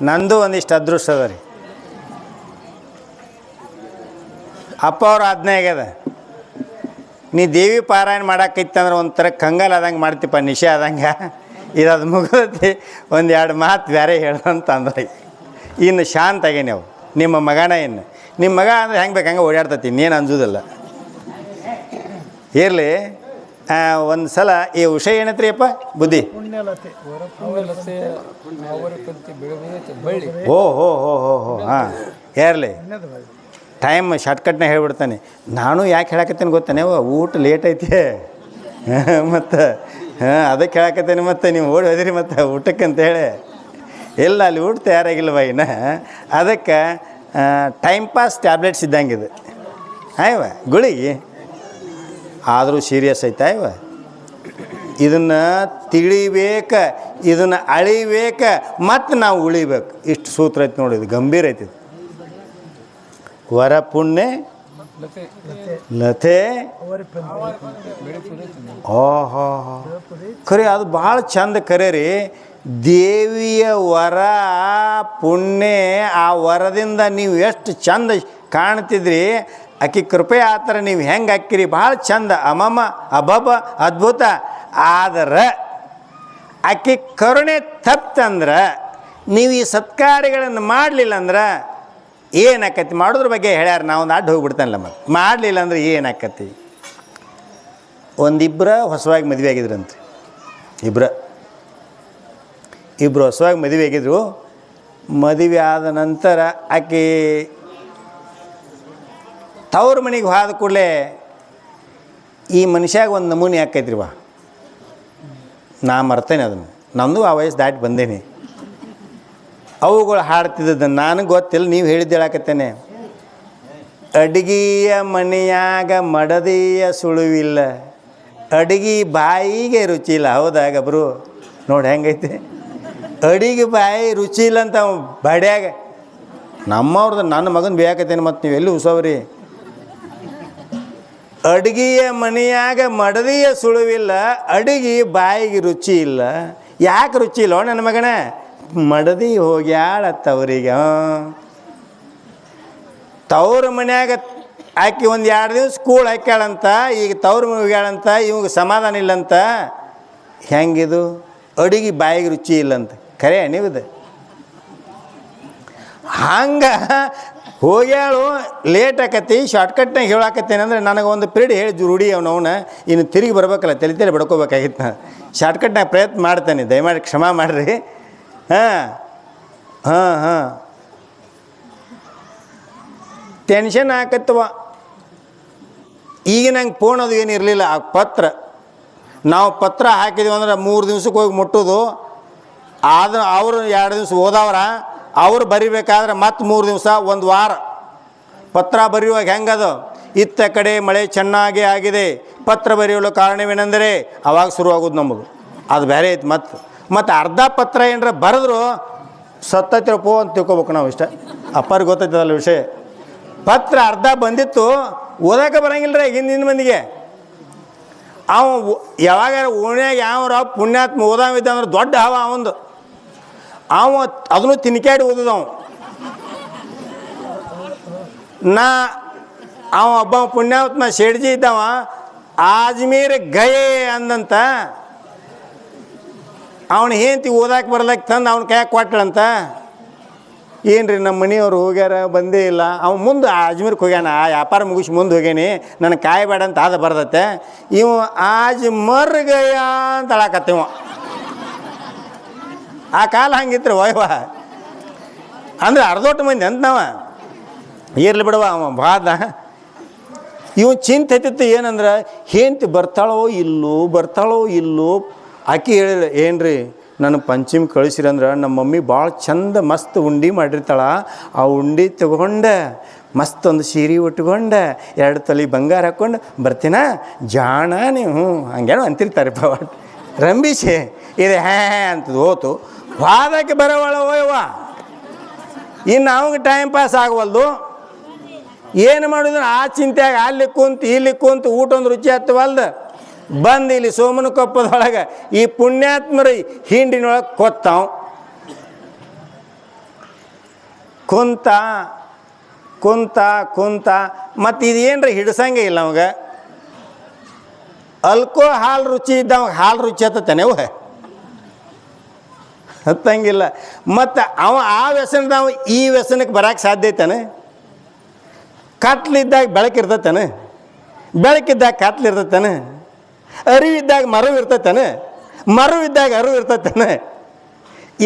ನಂದು ಒಂದಿಷ್ಟು ಅದೃಷ್ಟ ಅದ ರೀ. ಅಪ್ಪ ಅವ್ರ ಆಜ್ಞೆ ಆಗ್ಯದ, ನೀ ದೇವಿ ಪಾರಾಯಣ ಮಾಡಾಕೈತಂದ್ರೆ ಒಂಥರ ಕಂಗಾಲ ಆದಂಗೆ ಮಾಡ್ತೀಪ್ಪ, ನಿಶೆ ಆದಂಗೆ. ಇದು ಮುಗಿದೈತಿ, ಒಂದು 2 ಮಾತು ಬೇರೆ ಹೇಳಂತ ಅಂದ್ರೆ ಇನ್ನು ಶಾಂತ ಆಗೇನಿ. ಅವು ನಿಮ್ಮ ಮಗನ ಏನು, ನಿಮ್ಮ ಮಗ ಅಂದರೆ ಹೆಂಗೆ ಬೇಕು ಹಂಗೆ ಓಡಾಡ್ತತಿ, ಇನ್ನೇನು ಅಂಜೋದಿಲ್ಲ. ಇರಲಿ, ಒಂದು ಸಲ ಈ ವಿಷಯ ಏನತ್ರಿ ಅಪ್ಪ ಬುದ್ಧಿ? ಓ ಹೋ ಹೋ ಹೋ ಹೋ ಹಾಂ, ಇರಲಿ. ಟೈಮ್ ಶಾರ್ಟ್ಕಟ್ನಾಗ ಹೇಳ್ಬಿಡ್ತಾನೆ. ನಾನು ಯಾಕೆ ಹೇಳಕತ್ತೇನೆ ಗೊತ್ತಾನೆ, ಊಟ ಲೇಟ್ ಐತಿ ಮತ್ತು ಅದಕ್ಕೆ ಹೇಳಕತ್ತೇನೆ. ಮತ್ತು ನೀವು ಓಡಿ ಹೋದಿರಿ ಮತ್ತು ಊಟಕ್ಕೆ ಅಂತೇಳಿ. ಎಲ್ಲ ಅಲ್ಲಿ ಊಟ ತಯಾರಾಗಿಲ್ವ ಇನ್ನು. ಅದಕ್ಕೆ ಟೈಮ್ ಪಾಸ್ ಟ್ಯಾಬ್ಲೆಟ್ಸ್ ಇದ್ದಂಗಿದೆ ಆಯ್ವ, ಗುಳಿಗೆ ಆದರೂ ಸೀರಿಯಸ್ ಐತಾ ಇವ. ಇದನ್ನು ತಿಳಿಬೇಕ, ಇದನ್ನು ಅಳಿಬೇಕ, ಮತ್ತು ನಾವು ಉಳಿಬೇಕು. ಇಷ್ಟು ಸೂತ್ರ ಐತಿ ನೋಡಿ, ಇದು ಗಂಭೀರ ಐತಿ. ವರ ಪುಣ್ಯ ಲತೆ ಓಹೋ ಖರೆ, ಅದು ಭಾಳ ಚಂದ ಖರೆ ರೀ. ದೇವಿಯ ವರ ಪುಣ್ಯ, ಆ ವರದಿಂದ ನೀವು ಎಷ್ಟು ಚಂದ ಕಾಣ್ತಿದ್ರಿ. ಆಕೆ ಕೃಪೆ ಆ ಥರ ನೀವು ಹೆಂಗೆ ಹಾಕಿರಿ, ಭಾಳ ಚಂದ, ಅಮಮ ಅಬಬ ಅದ್ಭುತ. ಆದರೆ ಆಕೆ ಕರುಣೆ ತಪ್ಪಂದ್ರೆ, ನೀವು ಈ ಸತ್ಕಾರ್ಯಗಳನ್ನು ಮಾಡಲಿಲ್ಲ ಅಂದ್ರೆ ಏನಾಕತಿ? ಮಾಡೋದ್ರ ಬಗ್ಗೆ ಹೇಳ್ಯಾರ, ನಾವೊಂದು ಅಡ್ಡ ಹೋಗ್ಬಿಡ್ತಾನಲ್ಲ. ಮತ್ತು ಮಾಡಲಿಲ್ಲ ಅಂದ್ರೆ ಏನಾಕತಿ? ಒಂದಿಬ್ಬರ ಹೊಸವಾಗಿ ಮದುವೆ ಆಗಿದ್ರಂತೆ. ಇಬ್ಬರು ಹೊಸವಾಗಿ ಮದುವೆ ಆಗಿದ್ರು. ಮದುವೆ ಆದ ನಂತರ ಆಕೆ ತವ್ರ ಮನೆಗೆ ಹೋದ ಕೂಡಲೇ ಈ ಮನುಷ್ಯಾಗ ಒಂದು ನಮೂನೆ ಆಕೈತ್ರಿ. ನಾ ಮರ್ತೇನೆ ಅದನ್ನು, ನಮ್ಮದು ಆ ವಯಸ್ಸು ದಾಟಿ ಬಂದೇನೆ. ಅವುಗಳು ಹಾಡ್ತಿದ್ದದ್ದು ನನಗೆ ಗೊತ್ತಿಲ್ಲ, ನೀವು ಹೇಳಿದ್ದು ಹೇಳಕತ್ತೇನೆ. ಅಡಿಗೆಯ ಮನೆಯಾಗ ಮಡದಿಯ ಸುಳುವಿಲ್ಲ, ಅಡಿಗೆ ಬಾಯಿಗೆ ರುಚಿ ಇಲ್ಲ. ಹೌದಾ ಗಬ್ರು? ನೋಡಿ ಹೆಂಗೈತೆ, ಅಡಿಗೆ ಬಾಯಿ ರುಚಿ ಇಲ್ಲ ಅಂತ ಬಡ್ಯಾಗ. ನಮ್ಮವ್ರದ್ದು ನನ್ನ ಮಗನ ಬೇಕತ್ತೇನೆ, ಮತ್ತು ನೀವು ಎಲ್ಲಿ ಹುಸವ್ರಿ? ಅಡಿಗೆಯ ಮನೆಯಾಗ ಮಡದಿಯ ಸುಳುವಿಲ್ಲ, ಅಡಿಗೆ ಬಾಯಿಗೆ ರುಚಿ ಇಲ್ಲ. ಯಾಕೆ ರುಚಿ ಇಲ್ಲೋ ನನ್ನ ಮಗನ? ಮಡದಿ ಹೋಗ್ಯಾಳ ತವರಿಗೆ. ತವ್ರ ಮನ್ಯಾಗ ಆಕೆ ಒಂದು 2 ದಿವ್ಸ ಕೂಳು ಹಾಕ್ಯಾಳಂತ, ಈಗ ತವ್ರ ಮನೆ ಹೋಗ್ಯಾಳಂತ, ಇವಾಗ ಸಮಾಧಾನ ಇಲ್ಲಂತ. ಹೆಂಗಿದು? ಅಡಿಗೆ ಬಾಯಿಗೆ ರುಚಿ ಇಲ್ಲಂತ. ಖರೆ ನೀವಿದೆ ಹಂಗೆ ಹೋಗ್ಯಾಳು. ಲೇಟ್ ಆಕತಿ, ಶಾರ್ಟ್ಕಟ್ನಾಗ ಹೇಳಾಕತ್ತೇನೆ ಅಂದರೆ ನನಗೆ ಒಂದು ಪಿರಿಯಡ್ ಹೇಳಿ ರೂಢಿ ಅವನವನ್ನ. ಇನ್ನು ತಿರುಗಿ ಬರ್ಬೇಕಲ್ಲ, ತಲೆ ಬಡ್ಕೋಬೇಕಾಗಿತ್ತು. ನಾನು ಶಾರ್ಟ್ಕಟ್ನಾಗ ಪ್ರಯತ್ನ ಮಾಡ್ತೇನೆ, ದಯಮಾಡಿ ಕ್ಷಮಾ ಮಾಡಿರಿ. ಹಾಂ ಟೆನ್ಷನ್ ಆಕತ್ತವ. ಈಗ ನಂಗೆ ಫೋನ್ ಅದು ಏನು ಇರಲಿಲ್ಲ. ಆ ಪತ್ರ ನಾವು ಪತ್ರ ಹಾಕಿದ್ವಿ ಅಂದ್ರೆ 3 ದಿವ್ಸಕ್ಕೆ ಹೋಗಿ ಮುಟ್ಟೋದು. ಆದ್ರೆ ಅವರು 2 ದಿವ್ಸ ಓದವ್ರ, ಅವ್ರು ಬರಿಬೇಕಾದ್ರೆ ಮತ್ತು 3 ದಿವಸ, 1 ವಾರ. ಪತ್ರ ಬರೆಯುವಾಗ ಹೆಂಗದು? ಇತ್ತ ಕಡೆ ಮಳೆ ಚೆನ್ನಾಗೇ ಆಗಿದೆ, ಪತ್ರ ಬರೆಯಲು ಕಾರಣವೇನೆಂದರೆ ಅವಾಗ ಶುರುವಾಗೋದು ನಮ್ಮದು. ಅದು ಬೇರೆ ಐತೆ. ಮತ್ತು ಅರ್ಧ ಪತ್ರ ಏನರ ಬರೆದ್ರು ಸತ್ತೈತಿರಪ್ಪೋ ಅಂತ ತಿಳ್ಕೊಬೇಕು ನಾವು. ಇಷ್ಟ ಅಪ್ಪರಿಗೆ ಗೊತ್ತೈತದಲ್ಲ ವಿಷಯ. ಪತ್ರ ಅರ್ಧ ಬಂದಿತ್ತು, ಓದೋಕೆ ಬರೋಂಗಿಲ್ಲ ರೀ ಹಿಂದಿನ ಮಂದಿಗೆ. ಅವ ಯಾವಾಗ ಓಣ್ಯಾಗ ಯಾವ್ರ ಪುಣ್ಯಾತ್ಮ ಓದಾವಿದ್ದ ಅಂದ್ರೆ ದೊಡ್ಡ ಹವ ಅವಂದು. ಅದನ್ನು ತಿನ್ಕ್ಯಾಡಿ ಓದೋದು ಅವ. ಒಬ್ಬ ಪುಣ್ಯಾತ್ಮ ಶೇಡ್ಜಿ ಇದ್ದವ, ಆಜ್ಮೀರ್ ಗಯೆ ಅಂದಂತ. ಅವನು ಹೆಂಡತಿ ಓದಾಕೆ ಬರ್ಲಕ್ಕೆ ತಂದು ಅವ್ನ ಕೈಯಾಗ ಕೊಟ್ಟಳಂತ. ಏನು ರೀ ನಮ್ಮ ಮನೆಯವ್ರು ಹೋಗ್ಯಾರ, ಬಂದೇ ಇಲ್ಲ. ಅವ್ನು ಮುಂದೆ ಅಜ್ಮೀರ್ಗೆ ಹೋಗ್ಯಾನ, ಆ ವ್ಯಾಪಾರ ಮುಗಿಸಿ ಮುಂದೆ ಹೋಗ್ಯಾನಿ, ನನಗೆ ಕಾಯಬೇಡ ಅಂತ ಅದು ಬರ್ದತ್ತೆ. ಇವು ಆಜ್ಮರ್ ಗಯ ಅಂತ ಹೇಳಕತ್ತೀವ. ಆ ಕಾಲ ಹಂಗಿತ್ತು ವಯವ ಅಂದ್ರೆ ಅರ್ಧೋಟ್ಟು ಮಂದಿ ಅಂತ ನಾವು. ಇರ್ಲಿ ಬಿಡವ, ಅವ ಬಾದ ಇವು ಚಿಂತೆ ಹತ್ತಿತ್ತು. ಏನಂದ್ರೆ ಹೆಂಡತಿ ಬರ್ತಾಳೋ ಇಲ್ಲೋ. ಆಕೆ ಹೇಳಿಲ್ಲ, ಏನು ರೀ ನನಗೆ ಪಂಚಮಿ ಕಳಿಸಿರಂದ್ರೆ ನಮ್ಮ ಮಮ್ಮಿ ಭಾಳ ಚಂದ ಮಸ್ತ್ ಉಂಡೆ ಮಾಡಿರ್ತಾಳ. ಆ ಉಂಡೆ ತೊಗೊಂಡೆ ಮಸ್ತ್ ಒಂದು ಸೀರೆ ಉಟ್ಕೊಂಡೆ 2 ತೊಲೆ ಬಂಗಾರ ಹಾಕ್ಕೊಂಡು ಬರ್ತೀನ ಜಾಣ ನೀವು ಹಂಗೇನೋ ಅಂತಿರ್ತಾರಪ್ಪ. ಒಟ್ಟು ರಂಬಿಸಿ ಇದು ಅಂತದ್ದು ಹೋತು. ವಾದಕ್ಕೆ ಬರೋವಳ ಹೋಯವ್ವ. ಇನ್ನು ಅವಂಗೆ ಟೈಮ್ ಪಾಸ್ ಆಗವಲ್ದು. ಏನು ಮಾಡಿದ್ರು ಆ ಚಿಂತೆಯಾಗ ಅಲ್ಲಿ ಕುಂತು ಇಲ್ಲಿ ಕುಂತು ಊಟ ಒಂದು ರುಚಿ ಹತ್ತವಲ್ದು. ಬಂದು ಇಲ್ಲಿ ಸೋಮನ ಕೊಪ್ಪದೊಳಗೆ ಈ ಪುಣ್ಯಾತ್ಮರ ಹಿಂಡಿನೊಳಗೆ ಕೊತ್ತಾವ. ಕುಂತ ಕುಂತ ಕುಂತ ಮತ್ತು ಇದೇನ್ರಿ ಹಿಡ್ಸಂಗೆ ಇಲ್ಲ ಅವಾಗ. ಅಲ್ಕೋ ಹಾಲು ರುಚಿ ಇದ್ದವಾಗ ಹಾಲು ರುಚಿ ಹತ್ತತಾನೆ ಅವ ಹತ್ತಂಗಿಲ್ಲ. ಮತ್ತು ಅವ ಆ ವ್ಯಸನದವ ಈ ವ್ಯಸನಕ್ಕೆ ಬರೋಕ್ಕೆ ಸಾಧ್ಯ ಐತಾನೆ? ಕತ್ಲಿದ್ದಾಗ ಬೆಳಕಿರ್ತೈತಾನೆ? ಬೆಳಕಿದ್ದಾಗ ಕತ್ಲಿರ್ತೈತಾನೆ? ಅರಿವಿದ್ದಾಗ ಮರವು ಇರ್ತೈತಾನೆ? ಮರವಿದ್ದಾಗ ಅರಿವು ಇರ್ತೈತಾನೆ?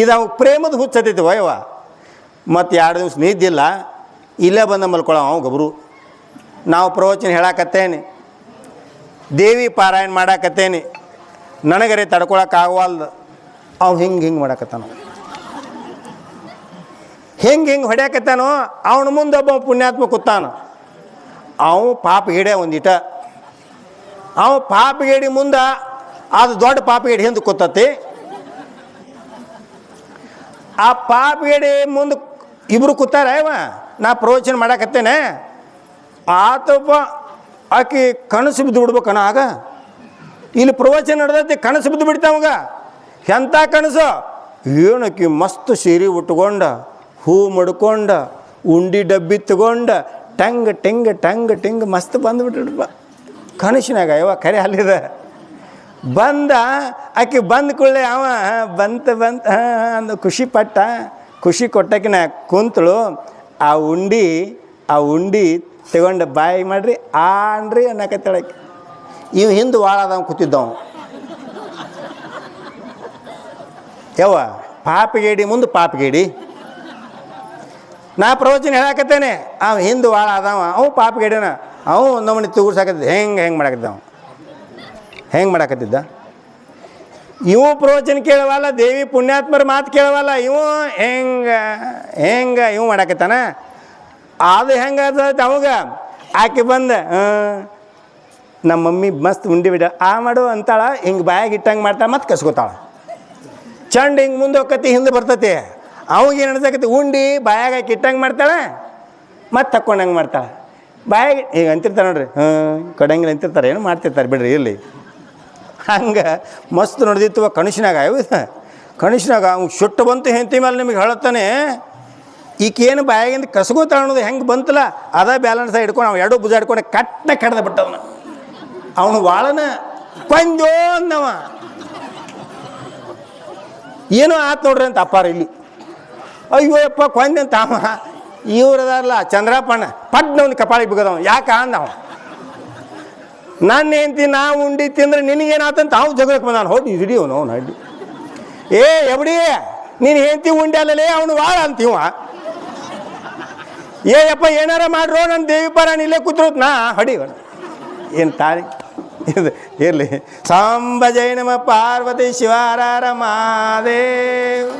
ಇದು ಅವ ಪ್ರೇಮದ ಹುಚ್ಚತೈತಿ ವಯವ. ಮತ್ತು 2 ದಿವ್ಸ ನಿದ್ದಿಲ್ಲ, ಇಲ್ಲೇ ಬಂದ ಮಲ್ಕೊಳ್ಳೋ ಅವ ಗಬ್ರು. ನಾವು ಪ್ರವಚನ ಹೇಳಾಕತ್ತೇನೆ, ದೇವಿ ಪಾರಾಯಣ ಮಾಡಾಕತ್ತೇನೆ, ನನಗರೆ ತಡ್ಕೊಳಕ್ಕಾಗವಲ್ದು. ಅವು ಹಿಂಗೆ ಮಾಡಾಕತ್ತಾನ, ಹಿಂಗೆ ಹೊಡ್ಯಾಕತ್ತಾನೋ. ಅವನ ಮುಂದೆ ಒಬ್ಬ ಪುಣ್ಯಾತ್ಮ ಕೂತಾನ. ಅವು ಪಾಪಗೇಡೆ ಒಂದಿಟ, ಅವ ಪಾಪಗೇಡಿ ಮುಂದೆ ಅದು ದೊಡ್ಡ ಪಾಪಗೇಡಿ ಹಿಂದೆ ಕೂತತಿ. ಆ ಪಾಪಗೇಡಿ ಮುಂದೆ ಇಬ್ಬರು ಕೂತಾರ. ಇವ ನಾ ಪ್ರವಚನ ಮಾಡಾಕತ್ತೇನೆ, ಆತಪ್ಪ ಆಕೆ ಕನಸು ಬಿದ್ದು ಬಿಡ್ಬೇಕಣ್ಣ. ಆಗ ಇಲ್ಲಿ ಪ್ರವಚನ ನಡೆದೈತಿ, ಕನಸು ಬಿದ್ದು ಬಿಡ್ತಾವಾಗ. ಎಂಥ ಕನಸು? ಏನಕ್ಕಿ ಮಸ್ತ್ ಸೀರೆ ಉಟ್ಕೊಂಡ, ಹೂ ಮಡ್ಕೊಂಡ, ಉಂಡಿ ಡಬ್ಬಿ ತಗೊಂಡ, ಟಂಗ್ ಟಿಂಗ್ ಟಂಗ್ ಟಿಂಗ್ ಮಸ್ತ್ ಬಂದುಬಿಟ್ರಪ್ಪ ಕನಸಿನಾಗ. ಇವ ಕರೆ ಅಲ್ಲಿದೆ ಬಂದ. ಆಕೆ ಬಂದ ಕೂಡಲೇ ಅವ ಬಂತ ಅಂದು ಖುಷಿ ಪಟ್ಟ. ಖುಷಿ ಕೊಟ್ಟಕಿನ ಕುಂತಳು. ಆ ಉಂಡಿ ತಗೊಂಡು ಬಾಯಿ ಮಾಡ್ರಿ ಆನ್ರಿ ಅನ್ನಕತ್ತಳಕ್ಕೆ. ಇವು ಹಿಂದೆ ವಾಳದವ ಕೂತಿದ್ದವ. ಯವ್ವ ಪಾಪಿಗೇಡಿ ಮುಂದೆ ಪಾಪಿಗೇಡಿ. ನಾ ಪ್ರವಚನ ಹೇಳಾಕತ್ತೇನೆ, ಅವ ಹಿಂದೆ ವಾಳ ಅದಾವ, ಅವು ಪಾಪಿಗೇಡಿನ. ಅವು ನಮ್ಮನೆ ತೂರ್ಸಾಕತ್ತಿದ್ದ. ಹೆಂಗೆ ಮಾಡಾಕತ್ತಿದ್ದ ಹೆಂಗೆ ಮಾಡಾಕತ್ತಿದ್ದ? ಇವು ಪ್ರವಚನ ಕೇಳವಲ್ಲ, ದೇವಿ ಪುಣ್ಯಾತ್ಮರ ಮಾತು ಕೇಳವಲ್ಲ. ಇವು ಹೆಂಗೆ ಇವು ಮಾಡಾಕತ್ತಾನ. ಅದು ಹೆಂಗೆ ಆಗ್ತೈತೆ ಅವಾಗ. ಆಕೆ ಬಂದ ನಮ್ಮ ಮಮ್ಮಿ ಮಸ್ತ್ ಉಂಡಿ ಬಿಡ ಆ ಮಾಡು ಅಂತಾಳ. ಹಿಂಗೆ ಬಾಯಾಗ ಇಟ್ಟಂಗೆ ಮಾಡ್ತಾಳೆ, ಮತ್ತೆ ಕಸ್ಕೋತಾಳ. ಚಂಡ್ ಹಿಂಗೆ ಮುಂದೆ ಹೋಗತಿ, ಹಿಂದೆ ಬರ್ತೈತಿ. ಅವಾಗೇನು ಅನ್ಸಕತಿ, ಉಂಡಿ ಬಾಯಾಗ ಹಾಕಿ ಇಟ್ಟಂಗೆ ಮಾಡ್ತಾಳೆ, ಮತ್ತೆ ತಕ್ಕೊಂಡಂಗೆ ಮಾಡ್ತಾಳೆ. ಬಾಯಾಗ ಈಗ ಅಂತಿರ್ತಾರೆ ನೋಡ್ರಿ, ಕಡಂಗಿಲ್ಲ ಅಂತಿರ್ತಾರೆ, ಏನು ಮಾಡ್ತಿರ್ತಾರೆ ಬಿಡ್ರಿ ಇಲ್ಲಿ. ಹಂಗೆ ಮಸ್ತ್ ನಡೆದಿತ್ತು ಕನಸಿನಾಗ. ಕನಸಿನಾಗ ಅವ್ನು ಸುಟ್ಟು ಬಂತು ಹೆಂಡತಿ ಮೇಲೆ. ನಿಮಗೆ ಹೇಳುತ್ತಾನೆ, ಈಕೇನು ಬಾಯಾಗಿಂದ ಕಸಗೋತಾಳ ಅನ್ನೋದು ಹೆಂಗೆ ಬಂತಲ್ಲ, ಅದ ಬ್ಯಾಲೆನ್ಸ್ ಹಿಡ್ಕೊಂಡು ಅವ್ನು 2 ಭುಜ ಹಿಡ್ಕೊಂಡು ಕಟ್ಟನೆ ಕಡ್ದ ಬಿಟ್ಟವನು. ಅವನು ವಾಳನ ಕೊಂದೋ ಅಂದವ. ಏನೋ ಆತು ನೋಡ್ರಿ ಅಂತ ಅಪ್ಪಾರ ಇಲ್ಲಿ. ಅಯ್ಯೋ ಯಪ್ಪ ಕೊಂದೆ ಅಂತ ಅವ. ಇವ್ರದಾರಲ್ಲ ಚಂದ್ರಪ್ಪಣ್ಣ ಪಡ್ನ ಒಂದು ಕಪಾಳಿಗೆ ಬಿಗದವ. ಯಾಕೆ ಅಂದವ, ನನ್ನ ಹೆಂಡ್ತಿ ನಾ ಉಂಡಿ ತಿಂದ್ರೆ ನಿನಗೇನಾತಂತ ಅವ್ ಜಗಳಕ್ಕೆ ಬಂದಾನ. ಹೋಗಿ ಹಿಡಿ ಅವನು ಅಡ್ಡಿ. ಎಬಡಿ ನೀನು ಹೆಂಡ್ತಿ ಉಂಡಿ ಅಲ್ಲಲೇ ಅವನು ವಾಳ ಅಂತೀವ. ಯಪ್ಪ ಏನಾರ ಮಾಡ್ರೋ, ನನ್ನ ದೇವಿ ಪಾರಾಯಣ ಇಲ್ಲೇ ಕೂತ್ರೋತ್ ನಾ ಹೊಡಿವ. ಏನು ತಾಳಿ ಇದು ಇರಲಿ. ಸಾಂಬ ಜೈ ನಮ ಪಾರ್ವತಿ ಶಿವಾರ ಮಹಾದೇವ್.